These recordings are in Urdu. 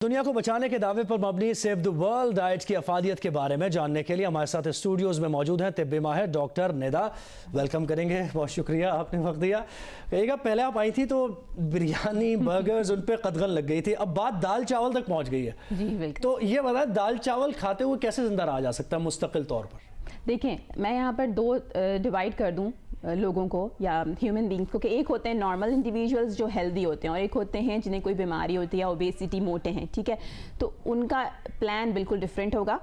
دنیا کو بچانے کے دعوے پر مبنی سیو دی ورلڈ ڈائٹ کی افادیت کے بارے میں جاننے کے لیے ہمارے ساتھ اسٹوڈیوز میں موجود ہیں طبی ماہر ڈاکٹر ندا. ویلکم کریں گے, بہت شکریہ آپ نے وقت دیا. کہیے گا پہلے آپ آئی تھی تو بریانی برگرز ان پہ قدغن لگ گئی تھی, اب بات دال چاول تک پہنچ گئی ہے. جی بالکل. تو یہ بتائیں دال چاول کھاتے ہوئے کیسے زندہ رہا جا سکتا ہے مستقل طور پر؟ دیکھیں میں یہاں پر دو ڈیوائڈ کر دوں لوگوں کو یا ہیومن بینگس کو, کہ ایک ہوتے ہیں نارمل انڈیویجولز جو ہیلدی ہوتے ہیں اور ایک ہوتے ہیں جنہیں کوئی بیماری ہوتی ہے یا اوبیسٹی, موٹے ہیں, ٹھیک ہے. تو ان کا پلان بالکل ڈفرینٹ ہوگا.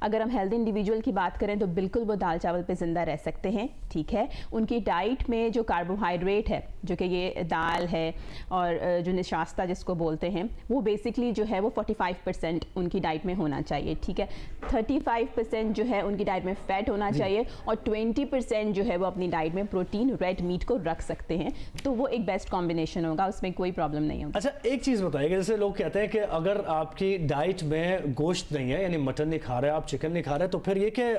اگر ہم ہیلدی انڈیویجول کی بات کریں تو بالکل وہ دال چاول پہ زندہ رہ سکتے ہیں, ٹھیک ہے. ان کی ڈائٹ میں جو کاربوہائیڈریٹ ہے, جو کہ یہ دال ہے اور جو نشاستہ جس کو بولتے ہیں, وہ بیسکلی جو ہے وہ 45% ان کی ڈائٹ میں ہونا چاہیے, ٹھیک ہے. 35% جو ہے ان کی ڈائٹ میں فیٹ ہونا چاہیے اور 20% جو ہے وہ اپنی ڈائٹ میں پروٹین, ریڈ میٹ کو رکھ سکتے ہیں. تو وہ ایک بیسٹ کمبینیشن ہوگا, اس میں کوئی پرابلم نہیں ہوگا. اچھا ایک چیز بتائیے, جیسے لوگ کہتے ہیں کہ اگر آپ کی ڈائٹ میں گوشت نہیں ہے, یعنی مٹن نہیں کھا رہے, آپ چکن نہیں کھا رہے, تو پھر یہ کہ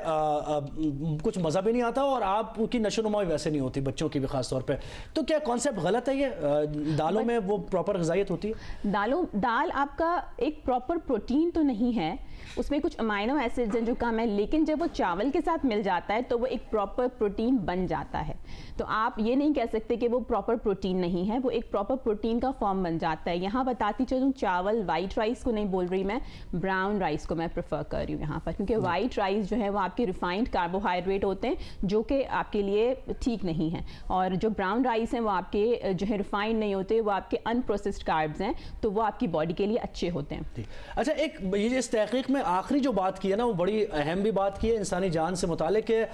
کچھ مزہ بھی نہیں آتا اور آپ کی نشو نما ویسے نہیں ہوتی, بچوں کی بھی خاص طور پہ. تو کیا کانسیپٹ غلط ہے یہ؟ دالوں میں وہ پراپر غذائیت ہوتی ہے؟ دال آپ کا ایک پراپر پروٹین تو نہیں ہے, اس میں کچھ امائنو ایسڈز ہیں جو کم ہے, لیکن جب وہ چاول کے ساتھ مل جاتا ہے تو وہ ایک پراپر پروٹین بن جاتا ہے. تو آپ یہ نہیں کہہ سکتے کہ وہ پراپر پروٹین نہیں ہے, وہ ایک پراپر پروٹین کا فارم بن جاتا ہے. یہاں بتاتی چلوں, چاول وائٹ رائس کو نہیں بول رہی میں, براؤن رائس کو میں پریفر کر رہی ہوں یہاں پر, کیونکہ وائٹ رائس جو ہے وہ آپ کے ریفائنڈ کاربوہائیڈریٹ ہوتے ہیں جو کہ آپ کے لیے ٹھیک نہیں ہیں, اور جو براؤن رائس ہیں وہ آپ کے جو ہے ریفائنڈ نہیں ہوتے, وہ آپ کے ان پروسیسڈ کاربز ہیں, تو وہ آپ کی باڈی کے لیے اچھے ہوتے ہیں. اچھا ایک یہ اس تحقیق میں آخری جو بات کی ہے نا, وہ بڑی اہم بھی بات کی ہے انسانی جان سے متعلق, کہ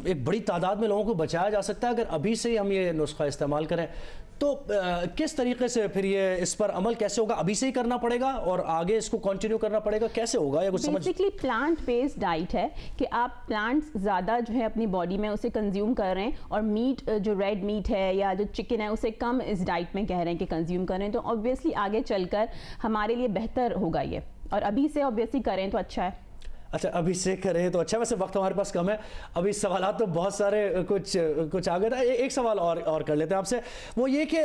ایک بڑی تعداد میں لوگوں کو بچایا جا سکتا ہے اگر ابھی سے ہی ہم یہ نسخہ استعمال کریں. تو کس طریقے سے پھر یہ اس پر عمل کیسے ہوگا؟ ابھی سے ہی کرنا پڑے گا اور آگے اس کو کنٹینیو کرنا پڑے گا, کیسے ہوگا یہ کچھ سمجھ؟ بیسکلی پلانٹ بیسڈ ڈائٹ ہے کہ آپ پلانٹس زیادہ جو ہے اپنی باڈی میں اسے کنزیوم کر رہے ہیں, اور میٹ جو ریڈ میٹ ہے یا جو چکن ہے اسے کم اس ڈائٹ میں کہہ رہے ہیں کہ کنزیوم کر رہے ہیں. تو آبویسلی آگے چل کر ہمارے لیے بہتر ہوگا یہ, اور ابھی سے آبویسلی کریں تو اچھا ہے. اچھا ابھی سے کریں تو اچھا. ویسے وقت ہمارے پاس کم ہے, ابھی سوالات تو بہت سارے کچھ آ گئے تھا. ایک سوال اور کر لیتے ہیں آپ سے, وہ یہ کہ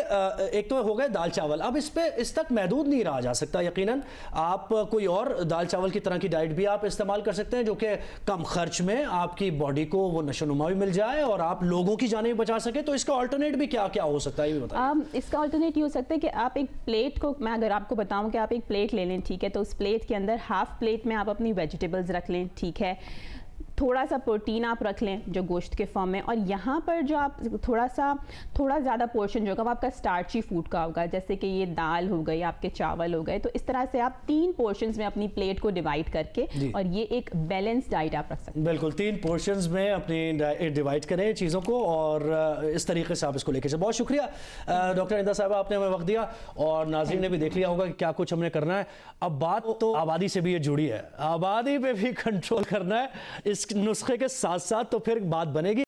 ایک تو ہو گئے دال چاول, اب اس تک محدود نہیں رہا جا سکتا. یقیناً آپ کوئی اور دال چاول کی طرح کی ڈائٹ بھی آپ استعمال کر سکتے ہیں جو کہ کم خرچ میں آپ کی باڈی کو وہ نشو نما بھی مل جائے اور آپ لوگوں کی جانیں بھی بچا سکیں. تو اس کا آلٹرنیٹ بھی کیا ہو سکتا ہے یہ بھی بتائیں. اس کا آلٹرنیٹ یہ ہو سکتا ہے کہ آپ ایک پلیٹ کو, میں اگر آپ کو بتاؤں کہ آپ ایک پلیٹ لے لیں, ٹھیک ہے, تو اس پلیٹ کے اندر ہاف پلیٹ میں آپ اپنی ویجیٹیبلز رکھ لیں, ٹھیک ہے, تھوڑا سا پروٹین آپ رکھ لیں جو گوشت کے فارم میں, اور یہاں پر جو آپ تھوڑا زیادہ پورشن جو ہوگا وہ آپ کا اسٹارچی فوڈ کا ہوگا, جیسے کہ یہ دال ہو گئی, آپ کے چاول ہو گئے. تو اس طرح سے آپ 3 پورشنز میں اپنی پلیٹ کو ڈیوائڈ کر کے اور یہ ایک بیلنس ڈائٹ آپ رکھ سکتے ہیں. بالکل 3 پورشنز میں اپنی ڈیوائڈ کریں چیزوں کو, اور اس طریقے سے آپ اس کو لے کے چلیں. بہت شکریہ ڈاکٹر ندا صاحبہ, آپ نے ہمیں وقت دیا, اور ناظرین نے بھی دیکھ لیا ہوگا کہ کیا کچھ ہم نے کرنا ہے. اب بات تو آبادی سے بھی یہ جڑی ہے, آبادی پہ بھی کنٹرول کرنا ہے اس نسخے کے ساتھ ساتھ, تو پھر بات بنے گی.